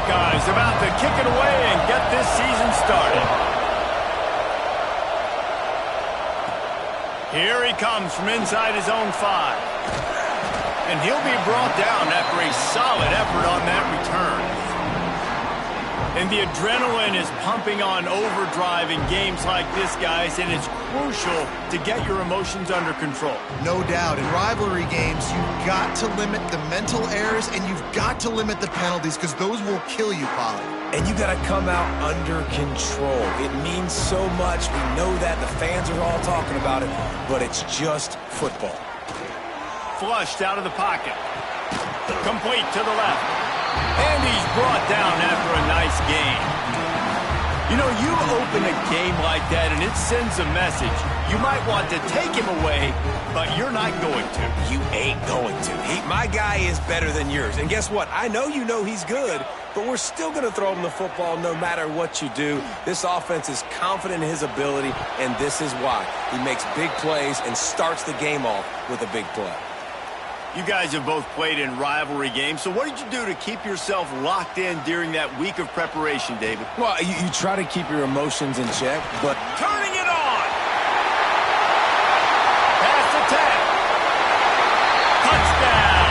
Buckeyes about to kick it away and get this season started. Here he comes from inside his own 5. And he'll be brought down after a solid effort on that return. And the adrenaline is pumping on overdrive in games like this, guys, and it's crucial to get your emotions under control. No doubt. In rivalry games, you've got to limit the mental errors, and you've got to limit the penalties, because those will kill you, Polly. And you got to come out under control. It means so much. We know that. The fans are all talking about it, but it's just football. Flushed out of the pocket. Complete to the left. And he's brought down after a nice gain. You know, you open a game like that and it sends a message. You might want to take him away, but you're not going to. You ain't going to. My guy is better than yours. And guess what? I know you know he's good, but we're still going to throw him the football no matter what you do. This offense is confident in his ability, and this is why. He makes big plays and starts the game off with a big play. You guys have both played in rivalry games, so what did you do to keep yourself locked in during that week of preparation, David? Well, you try to keep your emotions in check, but... Turning it on! Pass attack! Touchdown!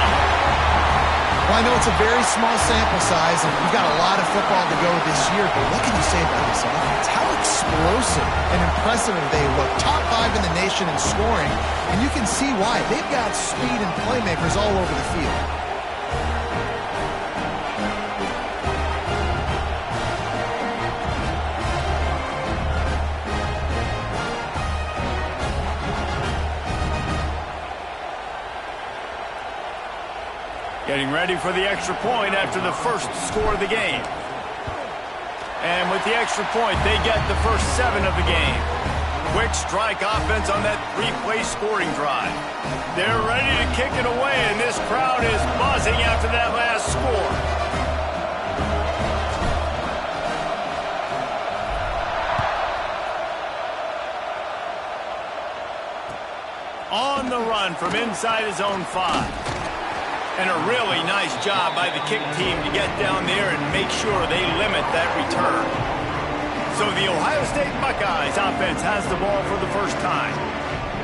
Well, I know it's a very small sample size, and we've got a lot of football to go this year, but what can you say about this offense? How explosive and impressive they look. Top 5 in the nation in scoring, and you can see why. They've got speed and playmakers all over the field. Getting ready for the extra point after the first score of the game. And with the extra point, they get the first 7 of the game. Quick strike offense on that 3-play scoring drive. They're ready to kick it away, and this crowd is buzzing after that last score. On the run from inside his own 5. And a really nice job by the kick team to get down there and make sure they limit that return. So the Ohio State Buckeyes offense has the ball for the first time.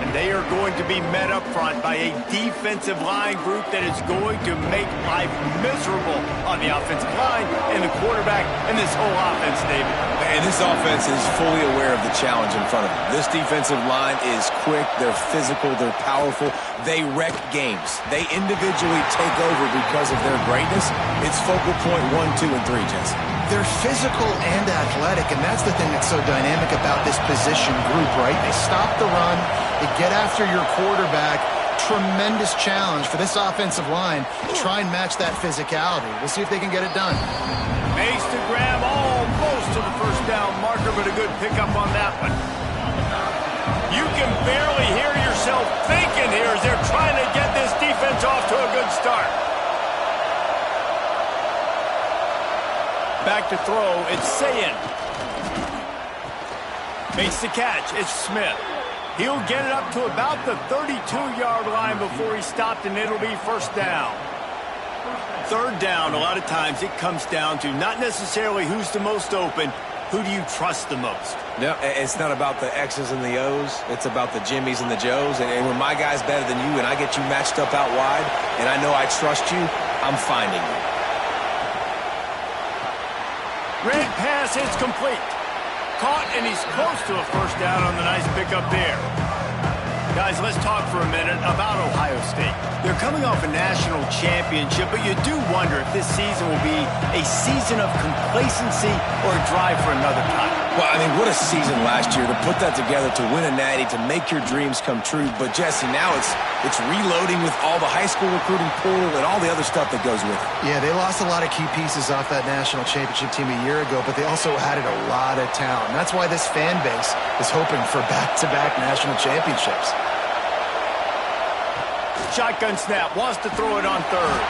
And they are going to be met up front by a defensive line group that is going to make life miserable on the offensive line and the quarterback and this whole offense, David. And this offense is fully aware of the challenge in front of them. This defensive line is quick, they're physical, they're powerful. They wreck games. They individually take over because of their greatness. It's focal point 1, 2, and 3, Jesse. They're physical and athletic, and that's the thing that's so dynamic about this position group, right? They stop the run, they get after your quarterback. Tremendous challenge for this offensive line to try and match that physicality. We'll see if they can get it done. Makes the grab almost to the first down marker, but a good pickup on that one. You can barely hear yourself thinking here as they're trying to get this defense off to a good start. Back to throw, it's Sayin. Makes the catch, it's Smith. He'll get it up to about the 32-yard line before he's stopped, and it'll be first down. Third down, a lot of times it comes down to not necessarily who's the most open, who do you trust the most? No, it's not about the X's and the O's. It's about the Jimmies and the Joes. And when my guy's better than you and I get you matched up out wide and I know I trust you, I'm finding you. Red pass is complete. Caught, and he's close to a first down on the nice pickup there. Guys, let's talk for a minute about Ohio State. They're coming off a national championship, but you do wonder if this season will be a season of complacency or a drive for another title. Well, I mean, what a season last year to put that together, to win a natty, to make your dreams come true. But, Jesse, now it's reloading with all the high school recruiting portal and all the other stuff that goes with it. Yeah, they lost a lot of key pieces off that national championship team a year ago, but they also added a lot of talent. And that's why this fan base is hoping for back-to-back national championships. Shotgun snap, wants to throw it on third.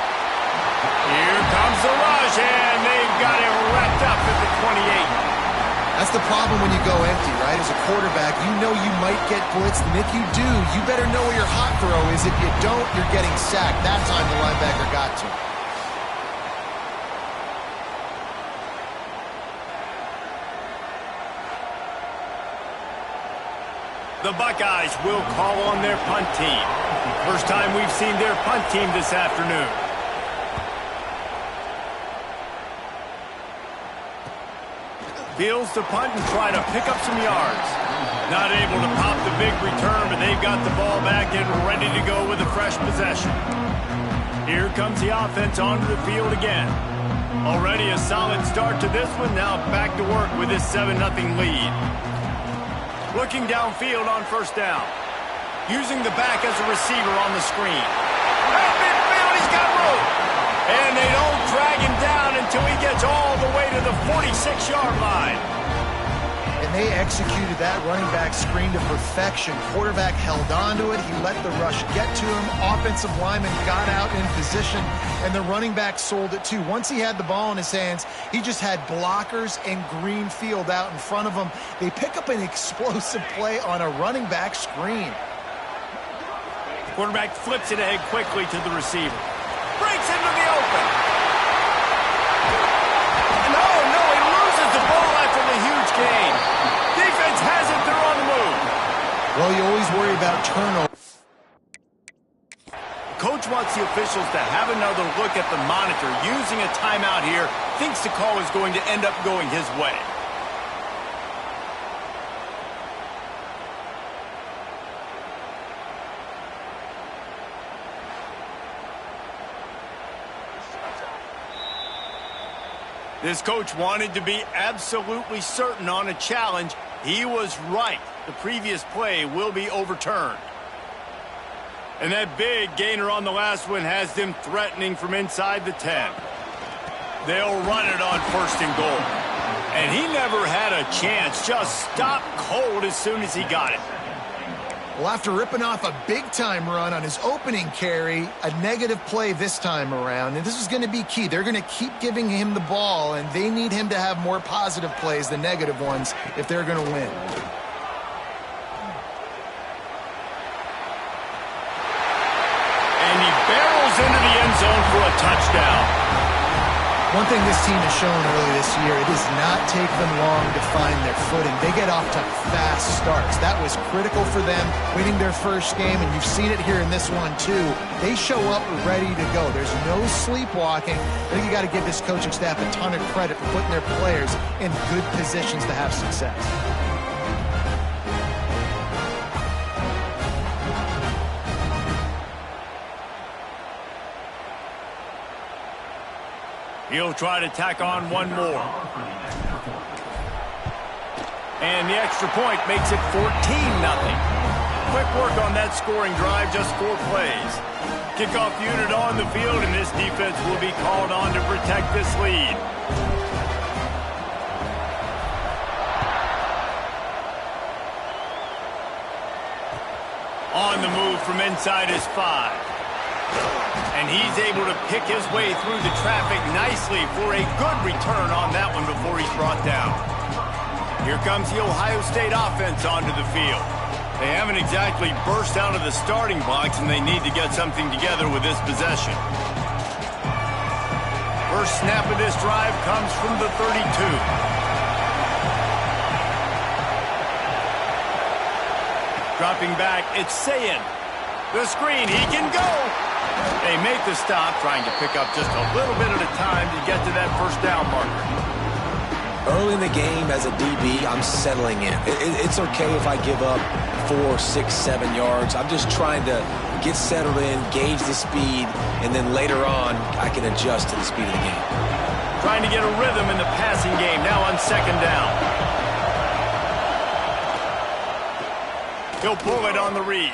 Here comes the rush, and they've got it wrapped up at the 28. That's the problem when you go empty, right? As a quarterback, you know you might get blitzed, and if you do, you better know where your hot throw is. If you don't, you're getting sacked. That time the linebacker got to. The Buckeyes will call on their punt team. First time we've seen their punt team this afternoon. Fields to punt and try to pick up some yards. Not able to pop the big return, but they've got the ball back and ready to go with a fresh possession. Here comes the offense onto the field again. Already a solid start to this one. Now back to work with this 7-0 lead. Looking downfield on first down. Using the back as a receiver on the screen. At midfield, he's got room. And they don't drag him down until he gets all the way to the 46-yard line. And they executed that running back screen to perfection. Quarterback held on to it. He let the rush get to him. Offensive lineman got out in position, and the running back sold it too. Once he had the ball in his hands, he just had blockers and green field out in front of him. They pick up an explosive play on a running back screen. Quarterback flips it ahead quickly to the receiver. Breaks into the open. No, he loses the ball after the huge gain. Defense has it, they're on the move. Well, you always worry about turnover. Coach wants the officials to have another look at the monitor. Using a timeout here, thinks the call is going to end up going his way. This coach wanted to be absolutely certain on a challenge. He was right. The previous play will be overturned. And that big gainer on the last one has them threatening from inside the 10. They'll run it on first and goal. And he never had a chance. Just stopped cold as soon as he got it. Well, after ripping off a big-time run on his opening carry, a negative play this time around, and this is going to be key. They're going to keep giving him the ball, and they need him to have more positive plays than negative ones if they're going to win. And he barrels into the end zone for a touchdown. One thing this team has shown early this year, it does not take them long to find their footing. They get off to fast starts. That was critical for them, winning their first game, and you've seen it here in this one too. They show up ready to go. There's no sleepwalking. I think you got to give this coaching staff a ton of credit for putting their players in good positions to have success. He'll try to tack on one more. And the extra point makes it 14-0. Quick work on that scoring drive, just 4 plays. Kickoff unit on the field, and this defense will be called on to protect this lead. On the move from inside his 5. And he's able to pick his way through the traffic nicely for a good return on that one before he's brought down. Here comes the Ohio State offense onto the field. They haven't exactly burst out of the starting blocks, and they need to get something together with this possession. First snap of this drive comes from the 32. Dropping back, it's Sayin. The screen, he can go. They make the stop, trying to pick up just a little bit at a time to get to that first down marker. Early in the game as a DB, I'm settling in. It's okay if I give up 4, 6, 7 yards. I'm just trying to get settled in, gauge the speed, and then later on, I can adjust to the speed of the game. Trying to get a rhythm in the passing game, now on second down. He'll pull it on the read.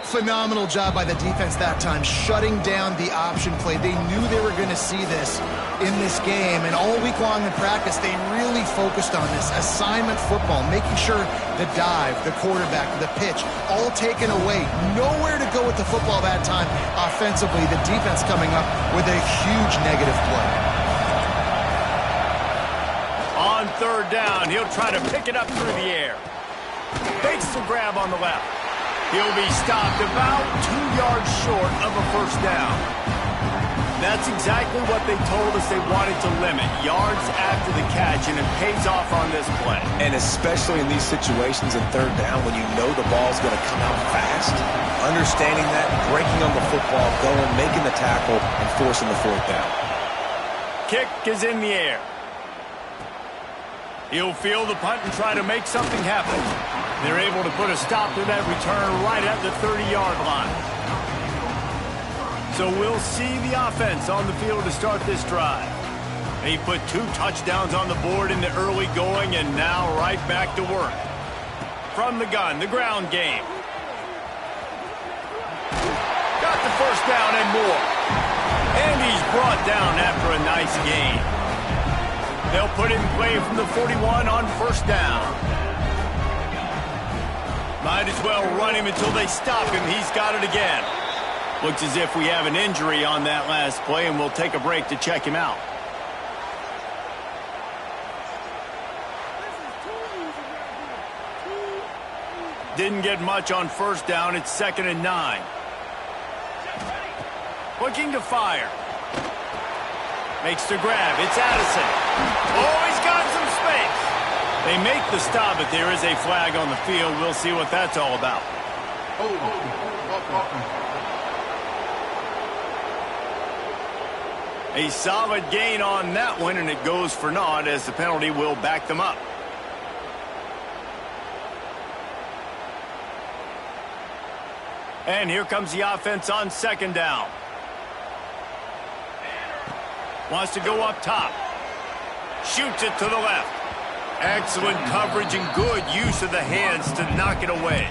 Phenomenal job by the defense that time, shutting down the option play. They knew they were going to see this in this game, and all week long in practice, they really focused on this assignment football, making sure the dive, the quarterback, the pitch, all taken away. Nowhere to go with the football that time offensively. The defense coming up with a huge negative play. On third down, he'll try to pick it up through the air. Fakes the grab on the left. He'll be stopped about 2 yards short of a first down. That That's exactly what they told us they wanted to limit, yards after the catch, and it pays off on this play. And especially in these situations in third down when you know the ball's going to come out fast, understanding that, breaking on the football, going, making the tackle, and forcing the fourth down. Kick is in the air. He'll field the punt and try to make something happen. They're able to put a stop to that return right at the 30-yard line. So we'll see the offense on the field to start this drive. They put 2 touchdowns on the board in the early going and now right back to work. From the gun, the ground game. Got the first down and more. And he's brought down after a nice gain. They'll put it in play from the 41 on first down. Might as well run him until they stop him. He's got it again. Looks as if we have an injury on that last play, and we'll take a break to check him out. Didn't get much on first down. It's 2nd and 9. Looking to fire. Makes the grab. It's Addison. Oh, he's got some space. They make the stop, but there is a flag on the field. We'll see what that's all about. A solid gain on that one, and it goes for naught as the penalty will back them up. And here comes the offense on 2nd down. Wants to go up top. Shoots it to the left. Excellent coverage and good use of the hands to knock it away.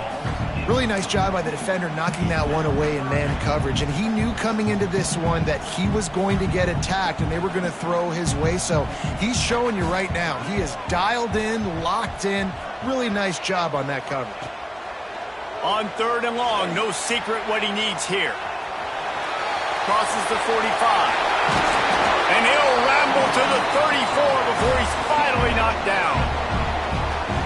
Really nice job by the defender knocking that one away in man coverage. And he knew coming into this one that he was going to get attacked and they were going to throw his way. So he's showing you right now. He is dialed in, locked in. Really nice job on that coverage. On 3rd and long, no secret what he needs here. Crosses the 45. And he'll ramble to the 34 before he's finally knocked down.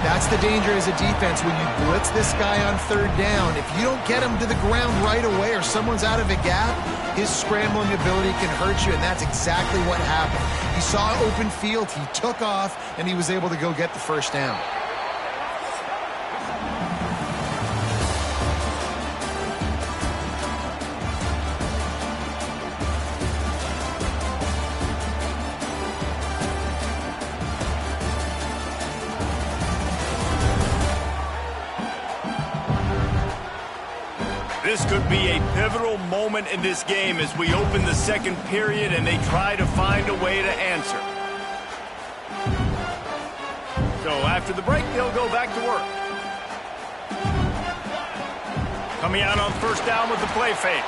That's the danger as a defense when you blitz this guy on 3rd down. If you don't get him to the ground right away or someone's out of a gap, his scrambling ability can hurt you, and that's exactly what happened. He saw open field, he took off, and he was able to go get the first down. This could be a pivotal moment in this game as we open the 2nd period and they try to find a way to answer. So after the break, they'll go back to work. Coming out on first down with the play fake.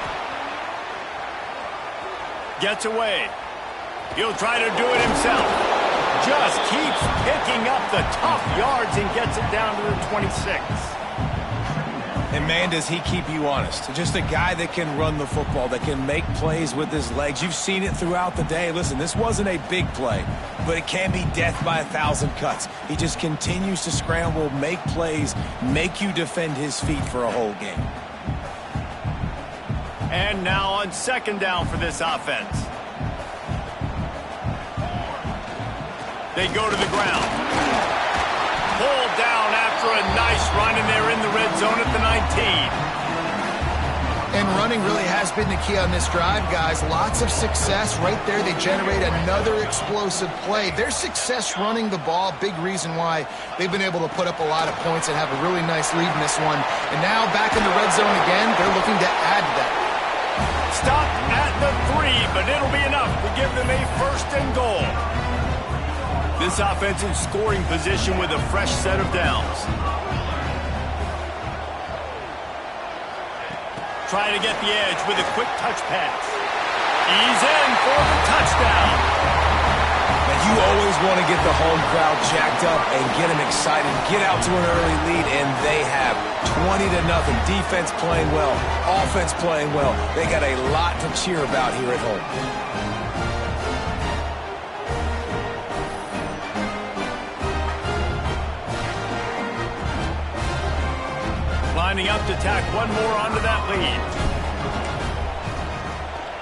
Gets away. He'll try to do it himself. Just keeps picking up the tough yards and gets it down to the 26. And, man, does he keep you honest. Just a guy that can run the football, that can make plays with his legs. You've seen it throughout the day. Listen, this wasn't a big play, but it can be death by 1,000 cuts. He just continues to scramble, make plays, make you defend his feet for a whole game. And now on 2nd down for this offense. They go to the ground. Pulled down after a nice run, and they're in the red zone at the 19. And running really has been the key on this drive, guys. Lots of success right there. They generate another explosive play. Their success running the ball, big reason why they've been able to put up a lot of points and have a really nice lead in this one. And now back in the red zone again, they're looking to add to that. Stop at the 3, but it'll be enough to give them a 1st and goal. This offense in scoring position with a fresh set of downs. Trying to get the edge with a quick touch pass. He's in for the touchdown. Now, you always want to get the home crowd jacked up and get them excited, get out to an early lead, and they have 20-0. Defense playing well, offense playing well. They got a lot to cheer about here at home. Lining up to tack one more onto that lead.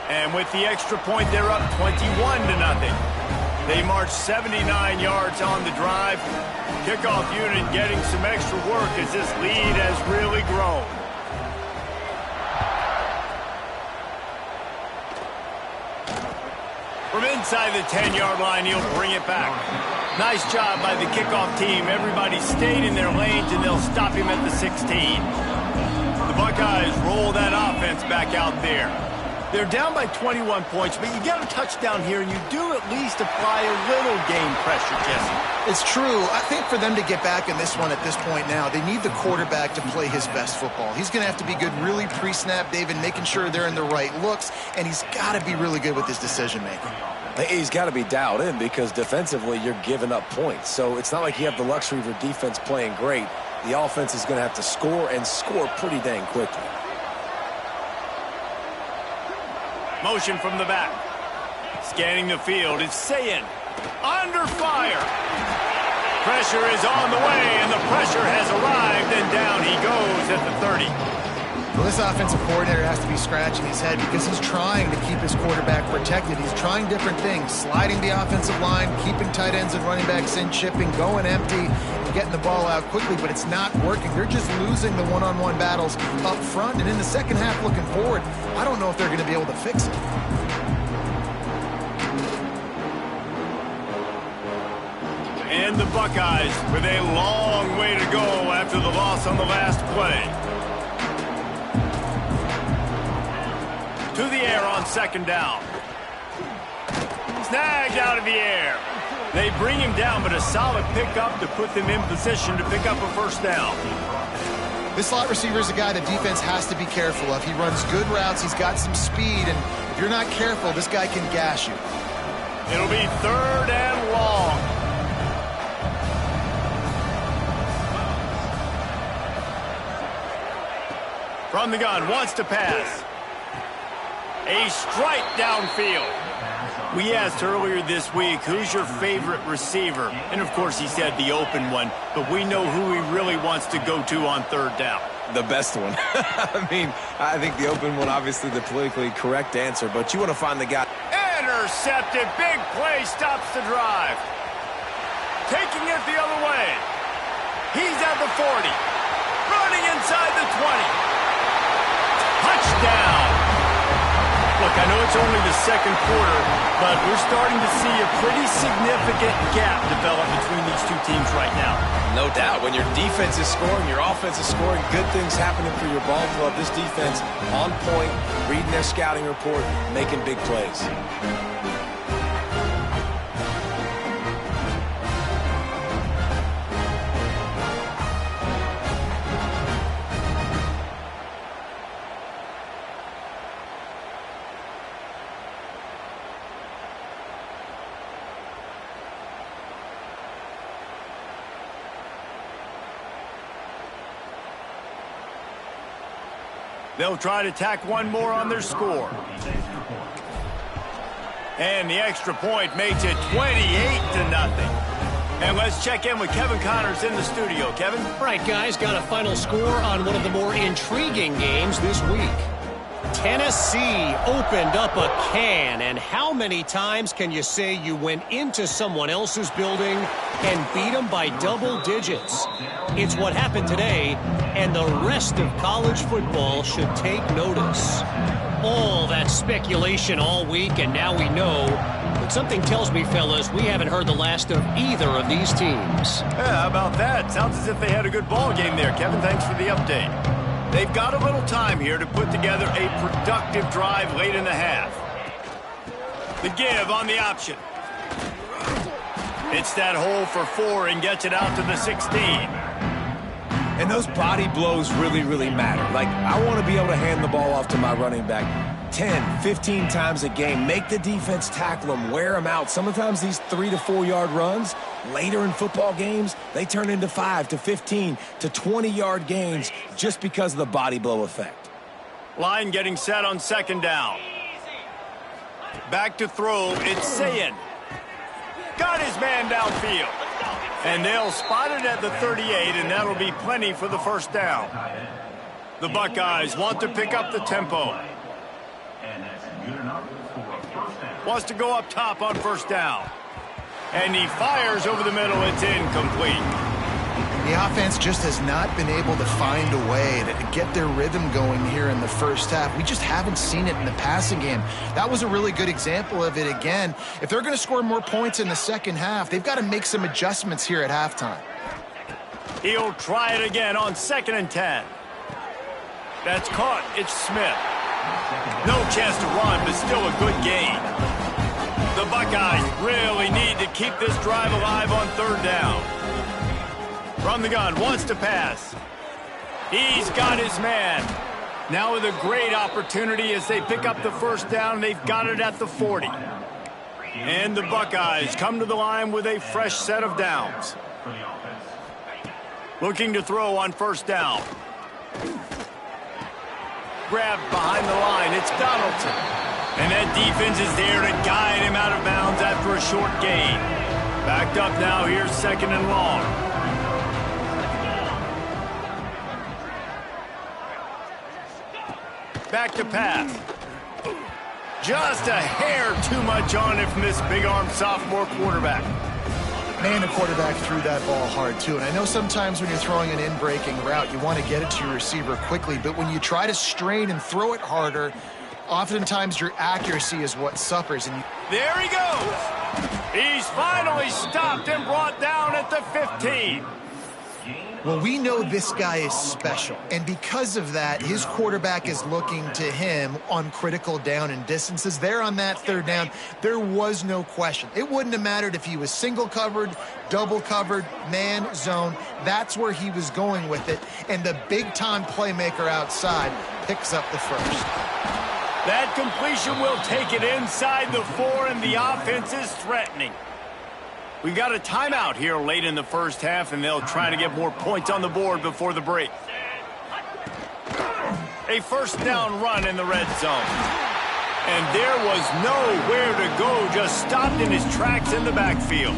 And with the extra point, they're up 21-0. They march 79 yards on the drive. Kickoff unit getting some extra work as this lead has really grown. From inside the 10-yard line, he'll bring it back. Nice job by the kickoff team. Everybody stayed in their lanes, and they'll stop him at the 16. The Buckeyes roll that offense back out there. They're down by 21 points, but you get a touchdown here, and you do at least apply a little game pressure, Jesse. It's true. I think for them to get back in this one at this point now, they need the quarterback to play his best football. He's going to have to be good really pre-snap, David, making sure they're in the right looks, and he's got to be really good with his decision-making. He's got to be dialed in because defensively you're giving up points. So it's not like you have the luxury of your defense playing great. The offense is going to have to score and score pretty dang quickly. Motion from the back. Scanning the field. It's Sayin. Under fire. Pressure is on the way, and the pressure has arrived, and down he goes at the 30. Well, this offensive coordinator has to be scratching his head because he's trying to keep his quarterback protected. He's trying different things, sliding the offensive line, keeping tight ends and running backs in, chipping, going empty, and getting the ball out quickly, but it's not working. They're just losing the one-on-one battles up front, and in the second half looking forward, I don't know if they're going to be able to fix it. And the Buckeyes with a long way to go after the loss on the last play. To the air on second down. Snagged out of the air. They bring him down, but a solid pickup to put them in position to pick up a first down. This slot receiver is a guy the defense has to be careful of. He runs good routes. He's got some speed, and if you're not careful, this guy can gash you. It'll be third and long. From the gun, wants to pass. A strike downfield. We asked earlier this week, who's your favorite receiver? And, of course, he said the open one, but we know who he really wants to go to on third down. The best one. I think the open one, obviously the politically correct answer, but you want to find the guy. Intercepted. Big play stops the drive. Taking it the other way. He's at the 40. Running inside the 20. Touchdown. Look, I know it's only the second quarter, but we're starting to see a pretty significant gap develop between these two teams right now. No doubt. When your defense is scoring, your offense is scoring, good things happening for your ball club. This defense on point, reading their scouting report, making big plays. They'll try to tack one more on their score. And the extra point makes it 28-0. And let's check in with Kevin Connors in the studio. Kevin? All right, guys, got a final score on one of the more intriguing games this week. Tennessee opened up a can, and how many times can you say you went into someone else's building and beat them by double digits? It's what happened today, and the rest of college football should take notice. All that speculation all week, and now we know. But something tells me, fellas, we haven't heard the last of either of these teams. Yeah, how about that? Sounds as if they had a good ball game there. Kevin, thanks for the update. They've got a little time here to put together a productive drive late in the half. The give on the option. It's that hole for 4 and gets it out to the 16. And those body blows really, really matter. Like, I want to be able to hand the ball off to my running back 10, 15 times a game. Make the defense tackle them, wear them out. Sometimes these 3 to 4 yard runs, later in football games, they turn into 5 to 15 to 20 yard gains just because of the body blow effect. Line getting set on second down. Back to throw, it's Sayin. Got his man downfield. And they'll spot it at the 38, and that'll be plenty for the first down. The Buckeyes want to pick up the tempo. Wants to go up top on first down. And he fires over the middle. It's incomplete. The offense just has not been able to find a way to get their rhythm going here in the first half. We just haven't seen it in the passing game. That was a really good example of it again. If they're going to score more points in the second half, they've got to make some adjustments here at halftime. He'll try it again on 2nd and 10. That's caught. It's Smith. No chance to run, but still a good gain. The Buckeyes really need to keep this drive alive on 3rd down. From the gun, wants to pass. He's got his man. Now with a great opportunity as they pick up the first down. They've got it at the 40. And the Buckeyes come to the line with a fresh set of downs. Looking to throw on first down. Grabbed behind the line. It's Donaldson. And that defense is there to guide him out of bounds after a short gain. Backed up now. Here's 2nd and long. Back to pass. Just a hair too much on it from this big-armed sophomore quarterback. Man, the quarterback threw that ball hard, too. And I know sometimes when you're throwing an in-breaking route, you want to get it to your receiver quickly. But when you try to strain and throw it harder, oftentimes your accuracy is what suffers. And there he goes. He's finally stopped and brought down at the 15. Well, we know this guy is special, and because of that, his quarterback is looking to him on critical down and distances. There on that 3rd down, there was no question. It wouldn't have mattered if he was single covered, double covered, man, zone. That's where he was going with it, and the big-time playmaker outside picks up the first. That completion will take it inside the 4, and the offense is threatening. We got a timeout here late in the first half, and they'll try to get more points on the board before the break. A first down run in the red zone. And there was nowhere to go, just stopped in his tracks in the backfield.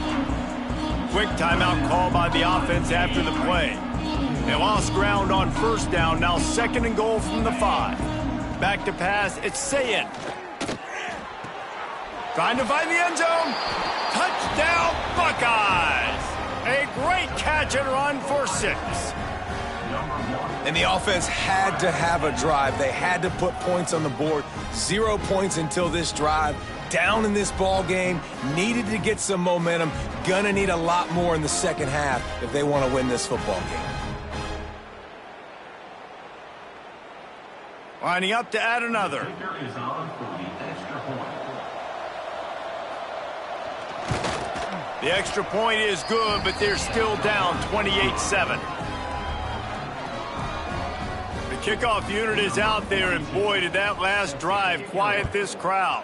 Quick timeout call by the offense after the play. They lost ground on first down, now 2nd and goal from the 5. Back to pass, it's Sayin. Trying to find the end zone. Touchdown, Buckeyes! A great catch and run for 6. And the offense had to have a drive. They had to put points on the board. 0 points until this drive. Down in this ball game. Needed to get some momentum. Gonna need a lot more in the second half if they want to win this football game. Lining up to add another. The extra point is good, but they're still down 28-7. The kickoff unit is out there, and boy, did that last drive quiet this crowd.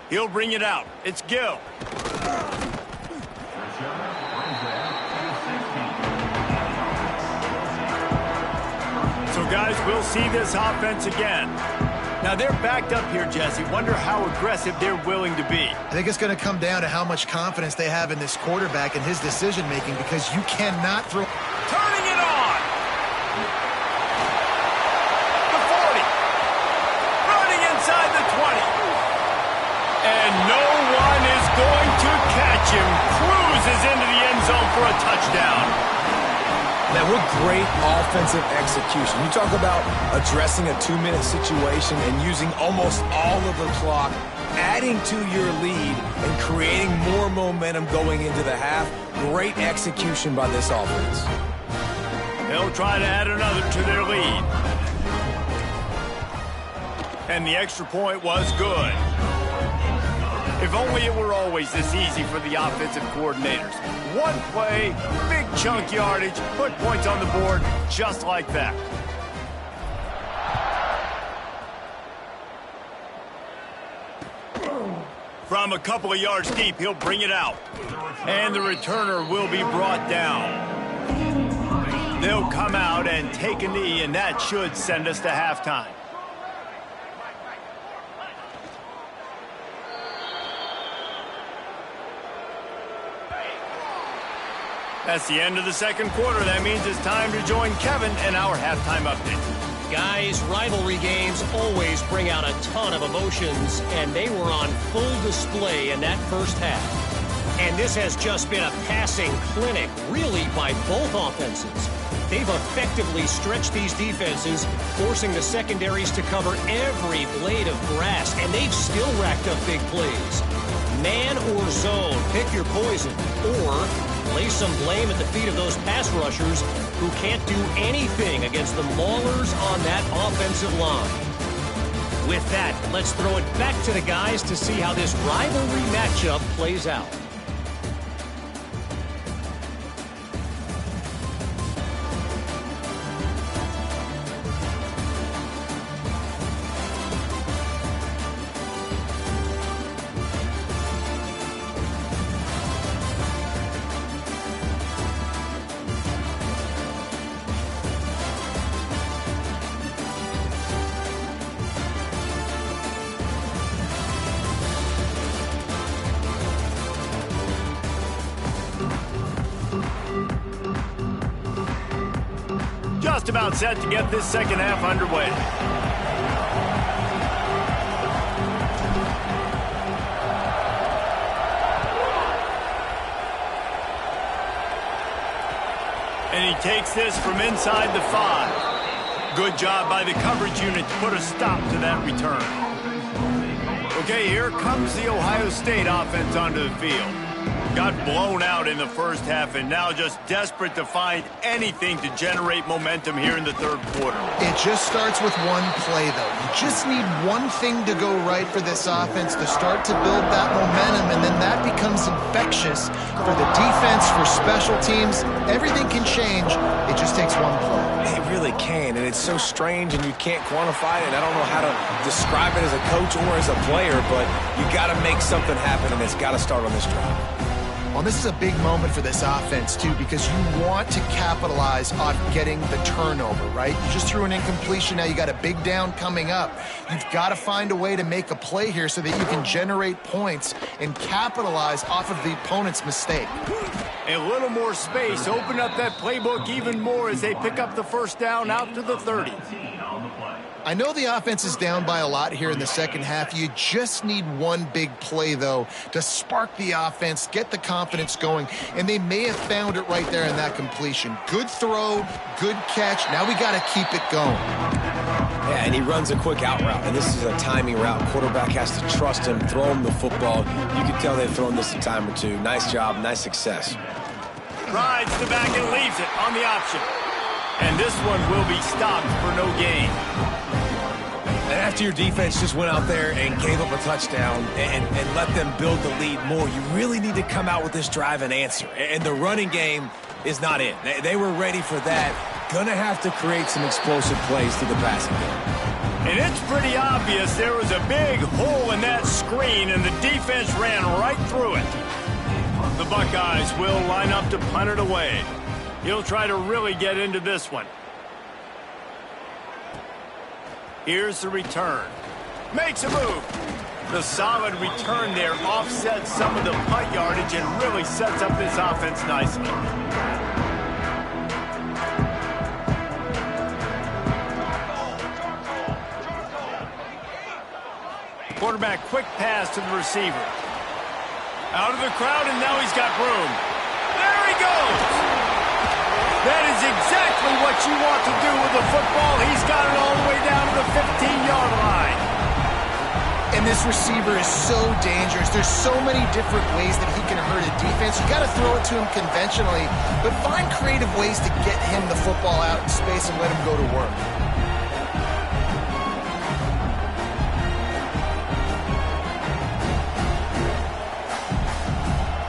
He'll bring it out. It's Gill. So, guys, we'll see this offense again. Now, they're backed up here, Jesse. Wonder how aggressive they're willing to be. I think it's going to come down to how much confidence they have in this quarterback and his decision-making, because you cannot throw... Turning it on! The 40. Running inside the 20. And no one is going to catch him. Cruises into the end zone for a touchdown. Man, what great offensive execution. You talk about addressing a 2-minute situation and using almost all of the clock, adding to your lead and creating more momentum going into the half. Great execution by this offense. They'll try to add another to their lead. And the extra point was good. If only it were always this easy for the offensive coordinators. One play, big chunk yardage, put points on the board just like that. From a couple of yards deep, he'll bring it out. And the returner will be brought down. They'll come out and take a knee, and that should send us to halftime. That's the end of the second quarter. That means it's time to join Kevin in our halftime update. Guys, rivalry games always bring out a ton of emotions, and they were on full display in that first half. And this has just been a passing clinic, really, by both offenses. They've effectively stretched these defenses, forcing the secondaries to cover every blade of grass, and they've still racked up big plays. Man or zone, pick your poison, or lay some blame at the feet of those pass rushers who can't do anything against the maulers on that offensive line. With that, let's throw it back to the guys to see how this rivalry matchup plays out. Just about set to get this second half underway. And he takes this from inside the 5. Good job by the coverage unit to put a stop to that return. Okay, here comes the Ohio State offense onto the field. Got blown out in the first half and now just desperate to find anything to generate momentum here in the third quarter. It just starts with one play, though. You just need one thing to go right for this offense to start to build that momentum, and then that becomes infectious for the defense, for special teams. Everything can change. It just takes one play. It really can, and it's so strange, and you can't quantify it, and I don't know how to describe it as a coach or as a player, but you got to make something happen, and it's got to start on this drive. Well, this is a big moment for this offense, too, because you want to capitalize on getting the turnover, right? You just threw an incompletion. Now you got a big down coming up. You've got to find a way to make a play here so that you can generate points and capitalize off of the opponent's mistake. A little more space. Open up that playbook even more as they pick up the first down out to the 30. I know the offense is down by a lot here in the second half. You just need one big play, though, to spark the offense, get the confidence going, and they may have found it right there in that completion. Good throw, good catch. Now we got to keep it going. Yeah, and he runs a quick out route, and this is a timing route. Quarterback has to trust him, throw him the football. You can tell they've thrown this a time or two. Nice job, nice success. Rides the back and leaves it on the option. And this one will be stopped for no gain. And after your defense just went out there and gave up a touchdown and let them build the lead more, you really need to come out with this drive and answer. And the running game is not it. They were ready for that. Gonna have to create some explosive plays to the passing game. And it's pretty obvious there was a big hole in that screen, and the defense ran right through it. The Buckeyes will line up to punt it away. He'll try to really get into this one. Here's the return. Makes a move. The solid return there offsets some of the punt yardage and really sets up this offense nicely. Quarterback quick pass to the receiver. Out of the crowd, and now he's got room. There he goes! That is exactly what you want to do with the football. He's got it all the way down to the 15-yard line. And this receiver is so dangerous. There's so many different ways that he can hurt a defense. You got to throw it to him conventionally, but find creative ways to get him the football out in space and let him go to work.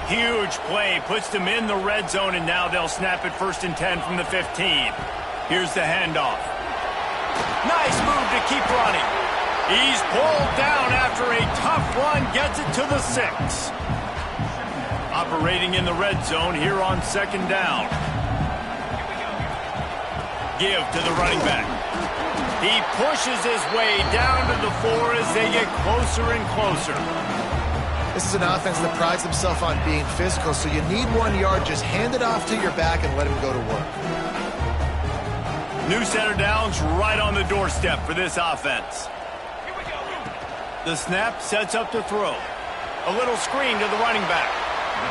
Huge play, puts them in the red zone, and now they'll snap it 1st and 10 from the 15. Here's the handoff. Nice move to keep running. He's pulled down after a tough run, gets it to the 6. Operating in the red zone here on 2nd down. Give to the running back. He pushes his way down to the 4 as they get closer and closer. This is an offense that prides himself on being physical, so you need 1 yard. Just hand it off to your back and let him go to work. New center downs right on the doorstep for this offense. The snap sets up to throw. A little screen to the running back.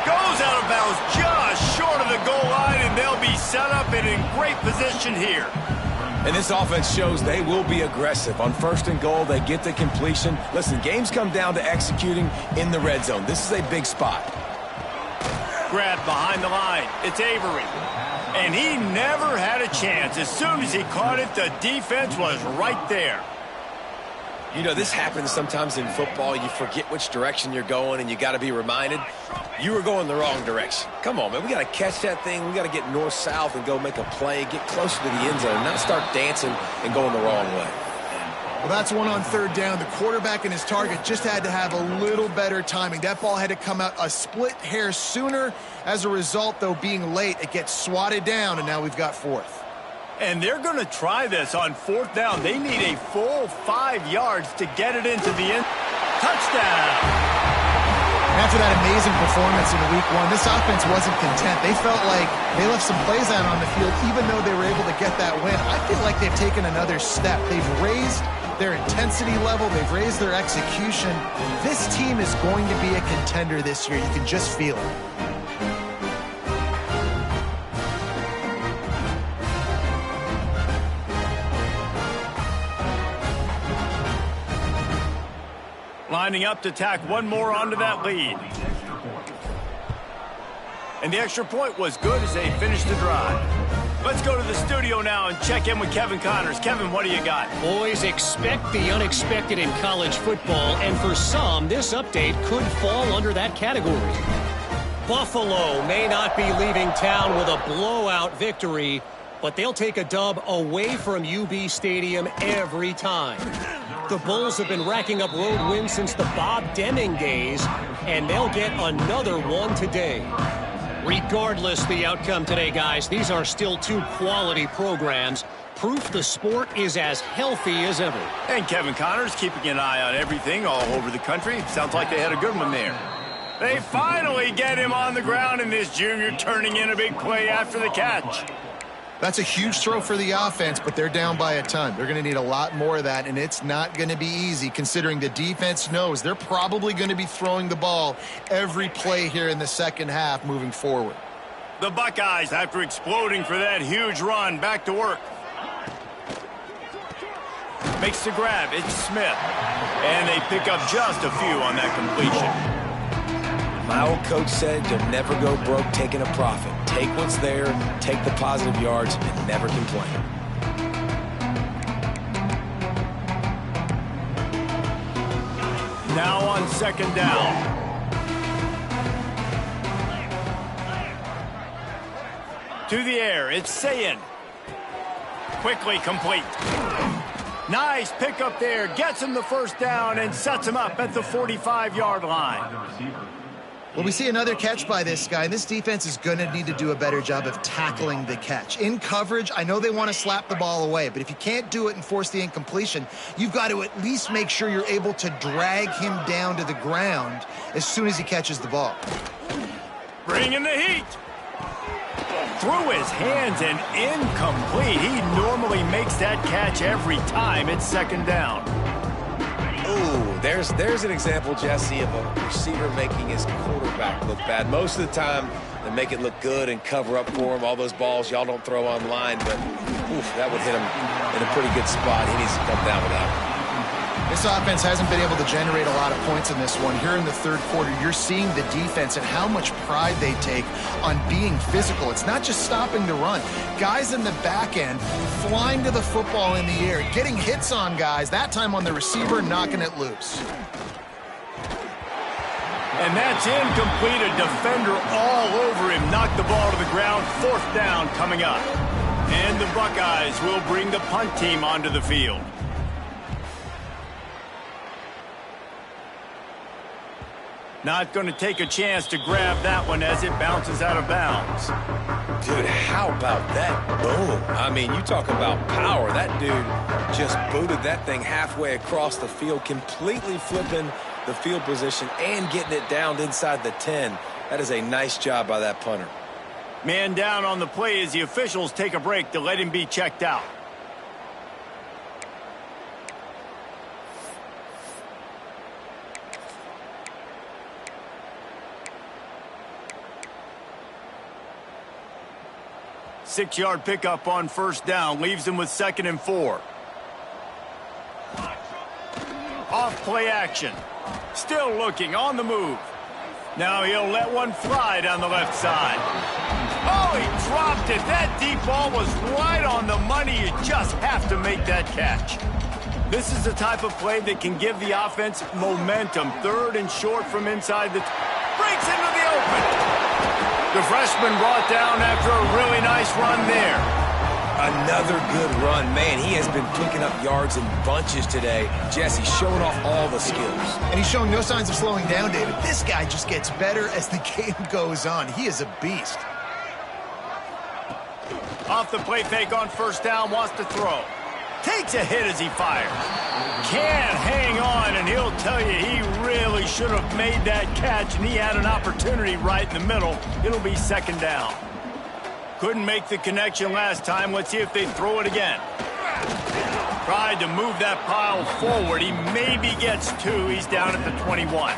Goes out of bounds just short of the goal line, and they'll be set up and in great position here. And this offense shows they will be aggressive. On 1st and goal, they get the completion. Listen, games come down to executing in the red zone. This is a big spot. Grab behind the line. It's Avery. And he never had a chance. As soon as he caught it, the defense was right there. You know, this happens sometimes in football. You forget which direction you're going, and you got to be reminded you were going the wrong direction. Come on, man. We got to catch that thing. We got to get north-south and go make a play, get closer to the end zone, not start dancing and going the wrong way. Well, that's one on 3rd down. The quarterback and his target just had to have a little better timing. That ball had to come out a split hair sooner. As a result, though, being late, it gets swatted down, and now we've got 4th. And they're going to try this on 4th down. They need a full 5 yards to get it into the end. Touchdown! After that amazing performance in Week 1, this offense wasn't content. They felt like they left some plays out on the field, even though they were able to get that win. I feel like they've taken another step. They've raised their intensity level. They've raised their execution. This team is going to be a contender this year. You can just feel it. Lining up to tack one more onto that lead. And the extra point was good as they finished the drive. Let's go to the studio now and check in with Kevin Connors. Kevin, what do you got? Boys, expect the unexpected in college football, and for some, this update could fall under that category. Buffalo may not be leaving town with a blowout victory, but they'll take a dub away from UB Stadium every time. The Bulls have been racking up road wins since the Bob Deming days, and they'll get another one today. Regardless the outcome today, guys, these are still 2 quality programs. Proof the sport is as healthy as ever. And Kevin Connors keeping an eye on everything all over the country. Sounds like they had a good one there. They finally get him on the ground, and this junior turning in a big play after the catch. That's a huge throw for the offense, but they're down by a ton. They're going to need a lot more of that, and it's not going to be easy considering the defense knows they're probably going to be throwing the ball every play here in the second half moving forward. The Buckeyes, after exploding for that huge run, back to work. Makes the grab. It's Smith. And they pick up just a few on that completion. My old coach said you'll never go broke taking a profit. Take what's there, take the positive yards, and never complain. Now on 2nd down. To the air, it's Sayin. Quickly complete. Nice pickup there, gets him the 1st down and sets him up at the 45-yard line. Well, we see another catch by this guy, and this defense is going to need to do a better job of tackling the catch. In coverage, I know they want to slap the ball away, but if you can't do it and force the incompletion, you've got to at least make sure you're able to drag him down to the ground as soon as he catches the ball. Bringing the heat. Through his hands and incomplete. He normally makes that catch every time. It's 2nd down. Ooh, there's an example, Jesse, of a receiver making his quarterback look bad. Most of the time, they make it look good and cover up for him. All those balls y'all don't throw online, but oof, that would hit him in a pretty good spot. He needs to come down with that one. This offense hasn't been able to generate a lot of points in this one. Here in the 3rd quarter, you're seeing the defense and how much pride they take on being physical. It's not just stopping the run. Guys in the back end flying to the football in the air, getting hits on guys, that time on the receiver, knocking it loose. And that's incomplete. A defender all over him. Knocked the ball to the ground. 4th down coming up. And the Buckeyes will bring the punt team onto the field. Not going to take a chance to grab that one as it bounces out of bounds. Dude, how about that boom? I mean, you talk about power. That dude just booted that thing halfway across the field, completely flipping the field position and getting it down inside the 10. That is a nice job by that punter. Man down on the play as the officials take a break to let him be checked out. 6-yard pickup on first down. Leaves him with 2nd and 4. Off play action. Still looking on the move. Now he'll let one fly down the left side. Oh, he dropped it. That deep ball was right on the money. You just have to make that catch. This is the type of play that can give the offense momentum. 3rd and short from inside the... breaks into the open. The freshman brought down after a really nice run there. Another good run. Man, he has been picking up yards in bunches today. Jesse showing off all the skills. And he's showing no signs of slowing down, David. This guy just gets better as the game goes on. He is a beast. Off the play fake on first down, wants to throw. Takes a hit as he fires. Can't hang on, and he'll tell you he really should have made that catch, and he had an opportunity right in the middle. It'll be 2nd down. Couldn't make the connection last time. Let's see if they throw it again. Tried to move that pile forward. He maybe gets 2. He's down at the 21.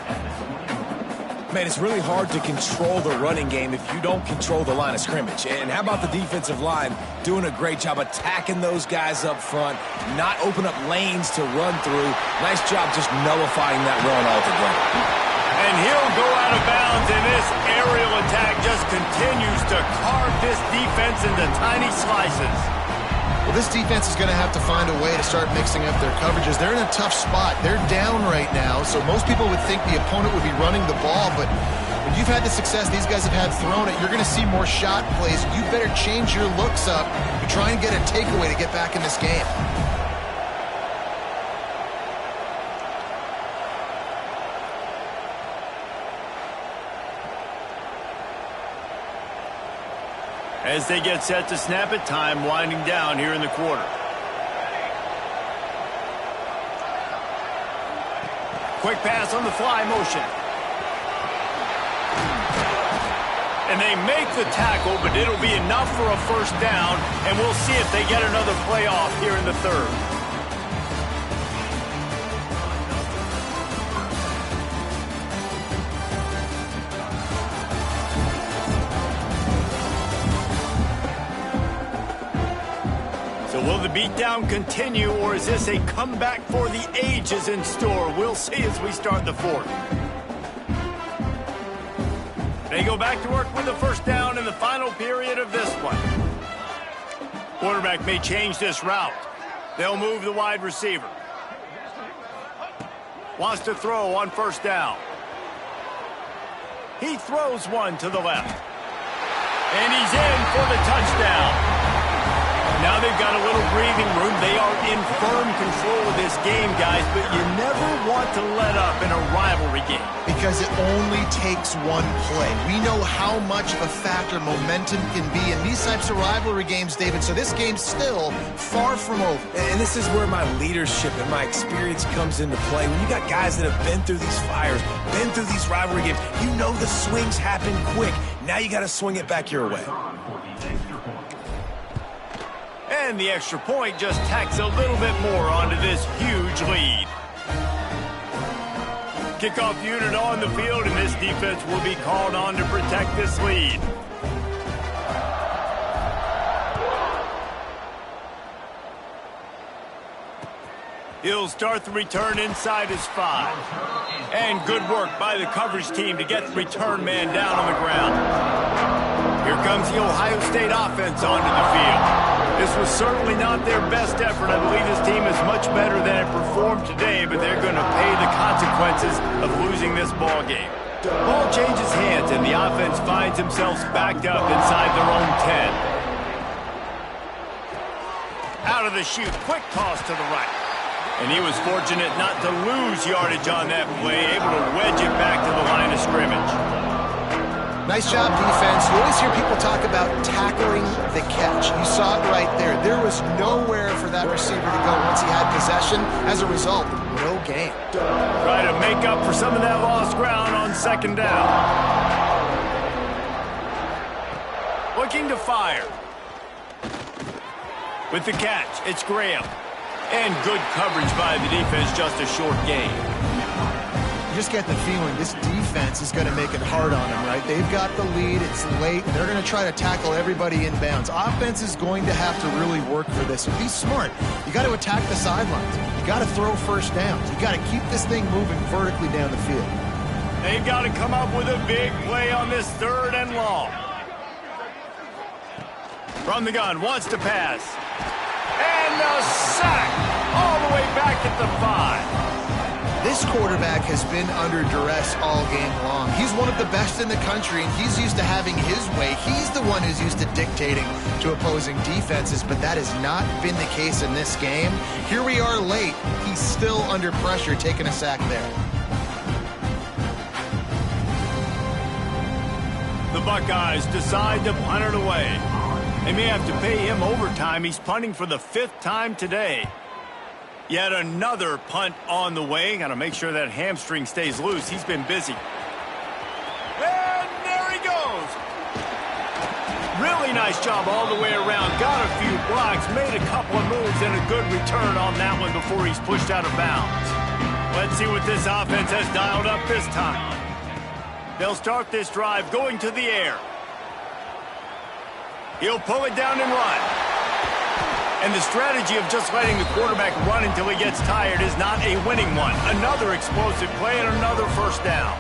Man, it's really hard to control the running game if you don't control the line of scrimmage. And how about the defensive line doing a great job attacking those guys up front, not open up lanes to run through. Nice job just nullifying that run altogether. And he'll go out of bounds, and this aerial attack just continues to carve this defense into tiny slices. Well, this defense is going to have to find a way to start mixing up their coverages. They're in a tough spot. They're down right now, so most people would think the opponent would be running the ball, but when you've had the success these guys have had throwing it, you're going to see more shot plays. You better change your looks up and try and get a takeaway to get back in this game. As they get set to snap it, time winding down here in the quarter. Quick pass on the fly motion. And they make the tackle, but it'll be enough for a first down, and we'll see if they get another play off here in the 3rd. Will the beatdown continue, or is this a comeback for the ages in store? We'll see as we start the 4th. They go back to work with the first down in the final period of this one. Quarterback may change this route. They'll move the wide receiver. Wants to throw on first down. He throws one to the left. And he's in for the touchdown. Now they've got a little breathing room. They are in firm control of this game, guys, but you never want to let up in a rivalry game. Because it only takes one play. We know how much of a factor momentum can be in these types of rivalry games, David, so this game's still far from over. And this is where my leadership and my experience comes into play. When you got guys that have been through these fires, been through these rivalry games, you know the swings happen quick. Now you got to swing it back your way. And the extra point just tacks a little bit more onto this huge lead. Kickoff unit on the field, and this defense will be called on to protect this lead. He'll start the return inside his 5. And good work by the coverage team to get the return man down on the ground. Here comes the Ohio State offense onto the field. This was certainly not their best effort. I believe this team is much better than it performed today, but they're going to pay the consequences of losing this ball game. Ball changes hands, and the offense finds themselves backed up inside their own 10. Out of the chute, quick toss to the right. And he was fortunate not to lose yardage on that play, able to wedge it back to the line of scrimmage. Nice job, defense. You always hear people talk about tackling the catch. You saw it right there. There was nowhere for that receiver to go once he had possession. As a result, no gain. Try to make up for some of that lost ground on 2nd down. Looking to fire. With the catch, it's Graham. And good coverage by the defense, just a short gain. just get the feeling this defense is going to make it hard on them, right? They've got the lead. It's late. They're going to try to tackle everybody in bounds. Offense is going to have to really work for this. So be smart. You got to attack the sidelines. You got to throw first downs. You got to keep this thing moving vertically down the field. They've got to come up with a big play on this 3rd and long. From the gun, wants to pass. And a sack all the way back at the 5. This quarterback has been under duress all game long. He's one of the best in the country, and he's used to having his way. He's the one who's used to dictating to opposing defenses, but that has not been the case in this game. Here we are late. He's still under pressure, taking a sack there. The Buckeyes decide to punt it away. They may have to pay him overtime. He's punting for the 5th time today. Yet another punt on the way. Got to make sure that hamstring stays loose. He's been busy. And there he goes. Really nice job all the way around. Got a few blocks, made a couple of moves, and a good return on that one before he's pushed out of bounds. Let's see what this offense has dialed up this time. They'll start this drive going to the air. He'll pull it down and run. And the strategy of just letting the quarterback run until he gets tired is not a winning one. Another explosive play and another first down.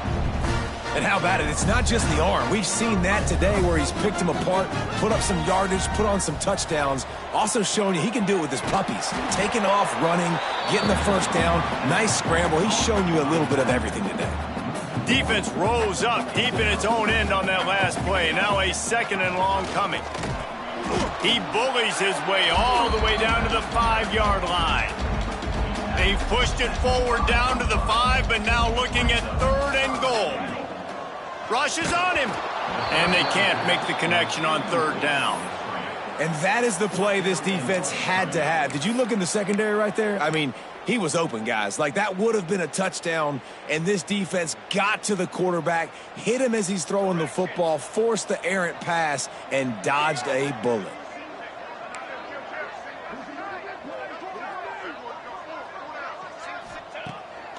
And how about it? It's not just the arm. We've seen that today where he's picked them apart, put up some yardage, put on some touchdowns. Also showing you he can do it with his puppies. Taking off, running, getting the first down. Nice scramble. He's shown you a little bit of everything today. Defense rose up deep in its own end on that last play. Now a 2nd and long coming. He bullies his way all the way down to the 5-yard line. They've pushed it forward down to the 5, but now looking at 3rd and goal. Rushes on him. And they can't make the connection on 3rd down. And that is the play this defense had to have. Did you look in the secondary right there? I mean, he was open, guys. Like, that would have been a touchdown, and this defense got to the quarterback, hit him as he's throwing the football, forced the errant pass, and dodged a bullet.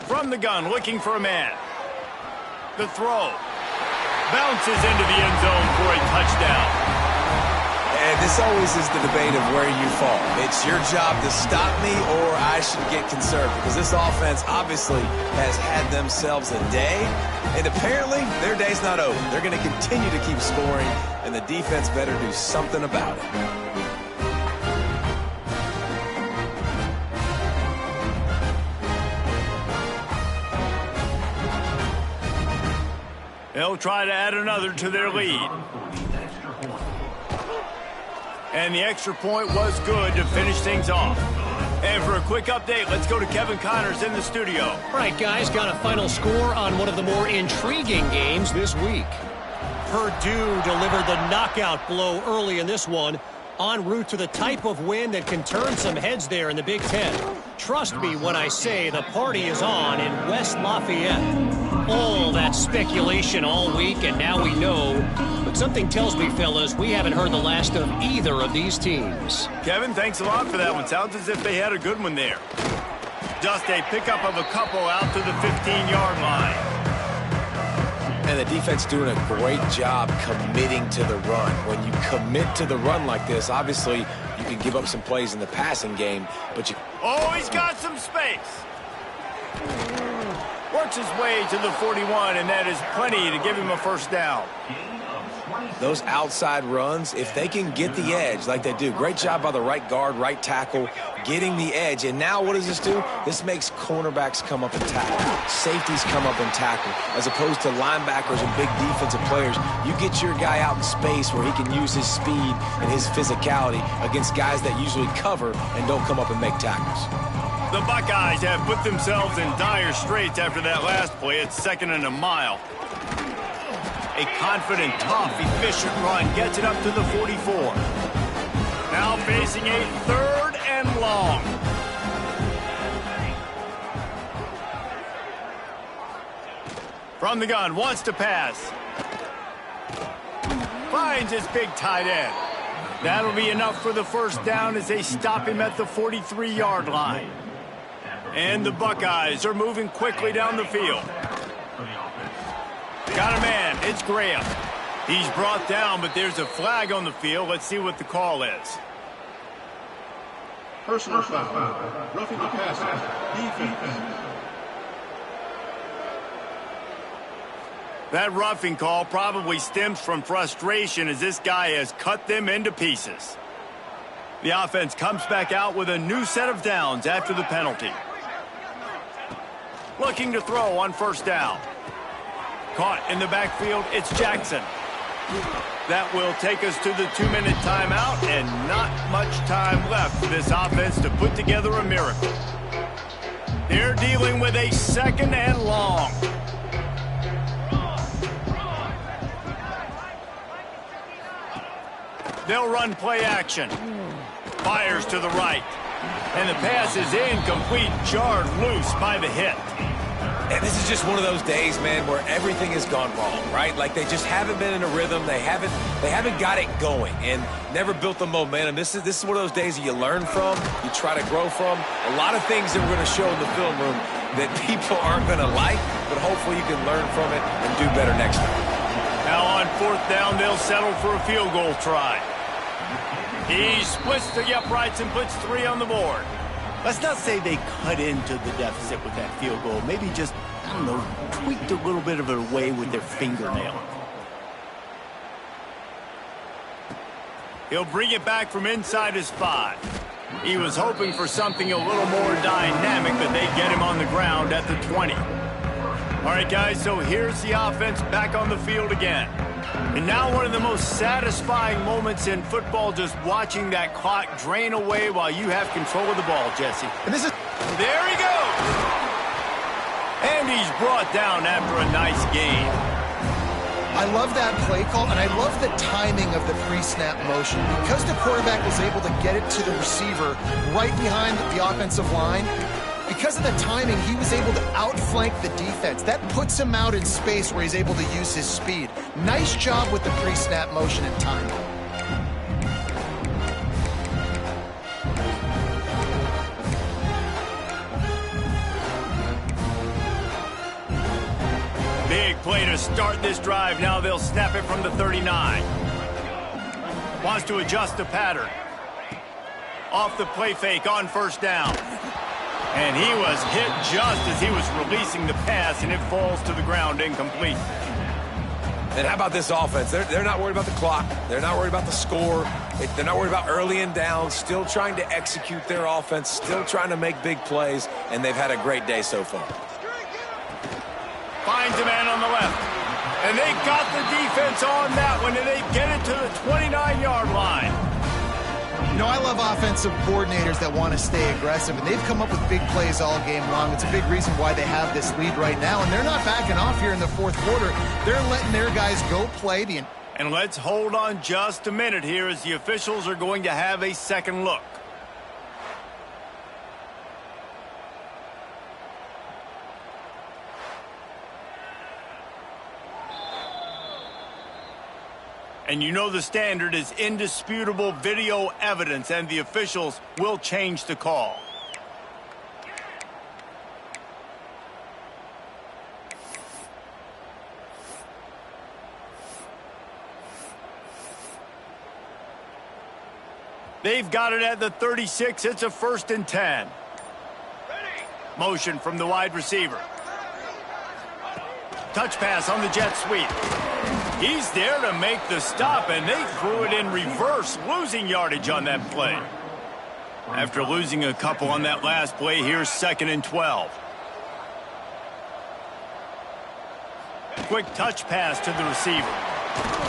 From the gun, looking for a man. The throw. Bounces into the end zone for a touchdown. And this always is the debate of where you fall. It's your job to stop me or I should get conservative. Because this offense obviously has had themselves a day. And apparently their day's not over. They're going to continue to keep scoring. And the defense better do something about it. They'll try to add another to their lead. And the extra point was good to finish things off. And for a quick update, let's go to Kevin Connors in the studio. All right, guys, got a final score on one of the more intriguing games this week. Purdue delivered the knockout blow early in this one, en route to the type of win that can turn some heads there in the Big Ten. Trust me when I say the party is on in West Lafayette. All that speculation all week, and now we know. But something tells me, fellas, we haven't heard the last of either of these teams. Kevin, thanks a lot for that one. Sounds as if they had a good one there. Just a pickup of a couple out to the 15-yard line. And the defense doing a great job committing to the run. When you commit to the run like this, obviously you can give up some plays in the passing game, but you... Oh, he's got some space. Works his way to the 41, and that is plenty to give him a first down. Those outside runs, if they can get the edge like they do, great job by the right guard, right tackle, getting the edge. And now what does this do? This makes cornerbacks come up and tackle. Safeties come up and tackle. As opposed to linebackers and big defensive players, you get your guy out in space where he can use his speed and his physicality against guys that usually cover and don't come up and make tackles. The Buckeyes have put themselves in dire straits after that last play. It's 2nd and a mile. A confident, tough, efficient run gets it up to the 44. Now facing a 3rd and long. From the gun, wants to pass. Finds his big tight end. That'll be enough for the first down as they stop him at the 43-yard line. And the Buckeyes are moving quickly down the field. Got a man. It's Graham. He's brought down, but there's a flag on the field. Let's see what the call is. Personal foul. Roughing the passer. Defense. That roughing call probably stems from frustration as this guy has cut them into pieces. The offense comes back out with a new set of downs after the penalty. Looking to throw on first down. Caught in the backfield, it's Jackson. That will take us to the 2-minute timeout, and not much time left for this offense to put together a miracle. They're dealing with a 2nd and long. They'll run play action. Fires to the right. And the pass is incomplete, jarred loose by the hit. And this is just one of those days, man, where everything has gone wrong, right? Like they just haven't been in a rhythm. They haven't got it going and never built the momentum. This is one of those days that you learn from, you try to grow from. A lot of things that we're going to show in the film room that people aren't going to like, but hopefully you can learn from it and do better next time. Now on 4th down, they'll settle for a field goal try. He splits the uprights and puts 3 on the board. Let's not say they cut into the deficit with that field goal. Maybe just, I don't know, tweaked a little bit of it away with their fingernail. He'll bring it back from inside his 5. He was hoping for something a little more dynamic, but they get him on the ground at the 20. All right, guys, so here's the offense back on the field again. And now one of the most satisfying moments in football, just watching that clock drain away while you have control of the ball, Jesse. And this is... There he goes! And he's brought down after a nice gain. I love that play call, and I love the timing of the pre-snap motion. Because the quarterback was able to get it to the receiver right behind the offensive line, because of the timing, he was able to outflank the defense. That puts him out in space where he's able to use his speed. Nice job with the pre-snap motion and timing. Big play to start this drive. Now they'll snap it from the 39. Wants to adjust the pattern. Off the play fake on first down. And he was hit just as he was releasing the pass, and it falls to the ground incomplete. And how about this offense? They're not worried about the clock. They're not worried about the score. They're not worried about early and down. Still trying to execute their offense. Still trying to make big plays. And they've had a great day so far. Finds a man on the left. And they got the defense on that one, and they get it to the 29-yard line. You know, I love offensive coordinators that want to stay aggressive, and they've come up with big plays all game long. It's a big reason why they have this lead right now, and they're not backing off here in the 4th quarter. They're letting their guys go play. And let's hold on just a minute here as the officials are going to have a second look. And you know the standard is indisputable video evidence, and the officials will change the call. They've got it at the 36. It's a 1st and 10. Motion from the wide receiver. Touch pass on the jet sweep. He's there to make the stop, and they threw it in reverse, losing yardage on that play. After losing a couple on that last play, here's 2nd and 12. Quick touch pass to the receiver.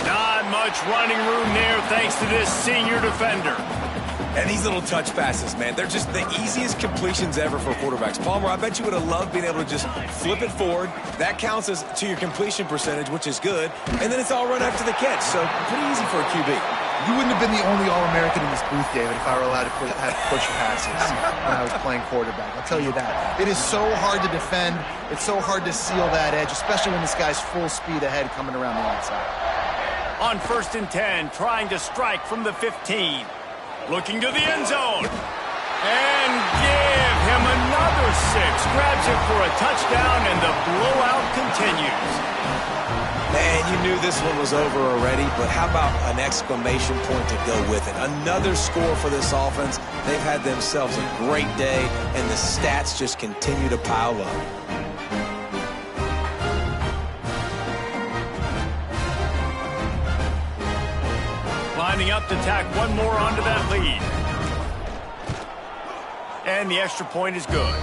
Not much running room there thanks to this senior defender. And these little touch passes, man, they're just the easiest completions ever for quarterbacks. Palmer, I bet you would have loved being able to just flip it forward. That counts as to your completion percentage, which is good. And then it's all run after the catch, so pretty easy for a QB. You wouldn't have been the only All-American in this booth, David, if I were allowed to have push passes when I was playing quarterback. I'll tell you that. It is so hard to defend. It's so hard to seal that edge, especially when this guy's full speed ahead coming around the outside. On 1st and 10, trying to strike from the 15. Looking to the end zone. And give him another 6. Grabs it for a touchdown, and the blowout continues. And you knew this one was over already, but how about an exclamation point to go with it? Another score for this offense. They've had themselves a great day, and the stats just continue to pile up. Lining up to tack one more onto that lead. And the extra point is good.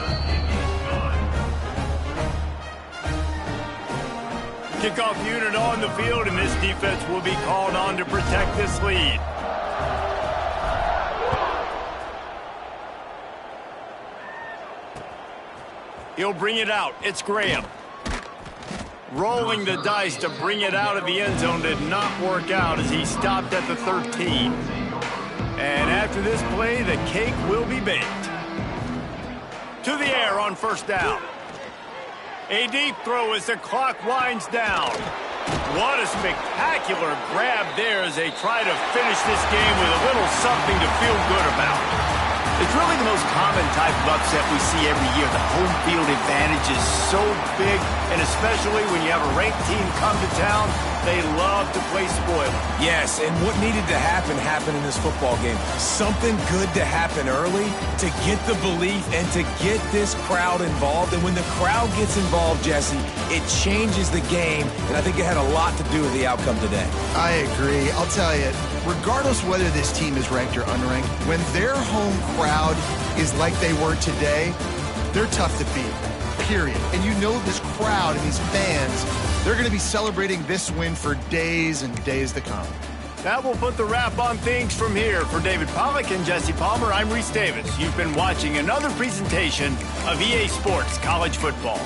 Kickoff unit on the field, and this defense will be called on to protect this lead. He'll bring it out. It's Graham. Rolling the dice to bring it out of the end zone did not work out as he stopped at the 13. And after this play, the cake will be baked. To the air on first down. A deep throw as the clock winds down. What a spectacular grab there as they try to finish this game with a little something to feel good about. It's really the most common type of upset we see every year. The home field advantage is so big, and especially when you have a ranked team come to town, they love to play spoiler. Yes, and what needed to happen happened in this football game. Something good to happen early to get the belief and to get this crowd involved. And when the crowd gets involved, Jesse, it changes the game, and I think it had a lot to do with the outcome today. I agree. I'll tell you, regardless whether this team is ranked or unranked, when their home crowd is like they were today, they're tough to beat, period. And you know this crowd and these fans, they're going to be celebrating this win for days and days to come. That will put the wrap on things from here. For David Pollack and Jesse Palmer, I'm Reese Davis. You've been watching another presentation of EA Sports College Football.